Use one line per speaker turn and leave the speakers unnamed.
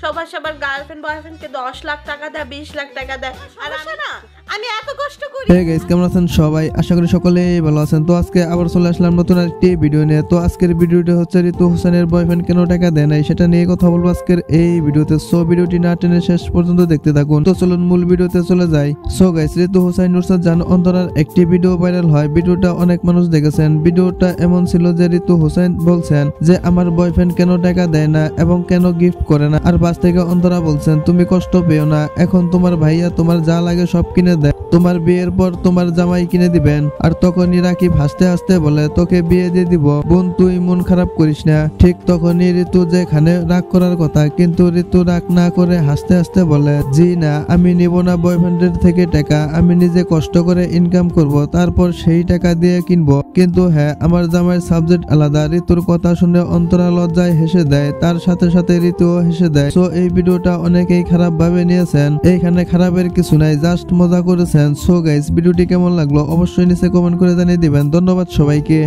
সবার সবার গার্লফ্রেন্ড বয়ফ্রেন্ডকে 10 লাখ টাকা দেয়, 20 লাখ টাকা দেয়, আর আমি না, আমি এত কষ্ট করি।
হে গাইস, কেমন আছেন সবাই? আশা করি সকলেই ভালো আছেন। তো আজকে আবার চলে আসলাম নতুন একটি ভিডিও নিয়ে। তো আজকের ভিডিওটি হচ্ছে ঋতু হোসেনের বয়ফ্রেন্ড কেন টাকা দেয় নাই সেটা নিয়ে কথা বলবো আজকের এই ভিডিওতে। সো ভিডিওটি না টেনে শেষ পর্যন্ত দেখতে থাকুন। তো চলুন মূল ভিডিওতে চলে যাই। সো গাইস, ঋতু হোসেন নুসরাত জাহান অন্তরার একটি ভিডিও ভাইরাল হয়। ভিডিওটা অনেক মানুষ দেখেছেন। ভিডিওটা এমন ছিল যে ঋতু হোসেন বলছেন যে আমার বয়ফ্রেন্ড কেন টাকা দেয় না এবং কেন গিফট করে না, আর পাশ থেকে অন্তরা বলছেন তুমি কষ্ট পেও না, এখন তোমার ভাইয়া তোমার যা লাগে সব কিনে দেয়, তোমার বিয়ের পর তোমার জামাই কিনে দিবেন। আর তখনই রাকিব হাসতে হাসতে বলে তোকে বিয়ে দিয়ে দিব বোন, তুই মন খারাপ করিস না। ঠিক তখনই ঋতু যেখানে রাগ করার কথা, কিন্তু ঋতু রাগ না করে হাসতে হাসতে বলে জি না, আমি নিব না বয়ফ্রেন্ডের থেকে টাকা, আমি নিজে কষ্ট করে ইনকাম করব, তারপর সেই টাকা দিয়ে কিনবো। কিন্তু হ্যাঁ, আমার জামাইয়ের সাবজেক্ট আলাদা। ঋতুর কথা শুনে অন্তরা লজ্জায় হেসে দেয়, তার সাথে সাথে ঋতুও হেসে দেয়। সো এই ভিডিওটা অনেকেই খারাপ ভাবে নিয়েছেন, এইখানে খারাপের কিছু নাই, জাস্ট মজা করেছেন। সো গাইস, ভিডিওটি কেমন লাগলো অবশ্যই নিচে কমেন্ট করে জানিয়ে দিবেন। ধন্যবাদ সবাইকে।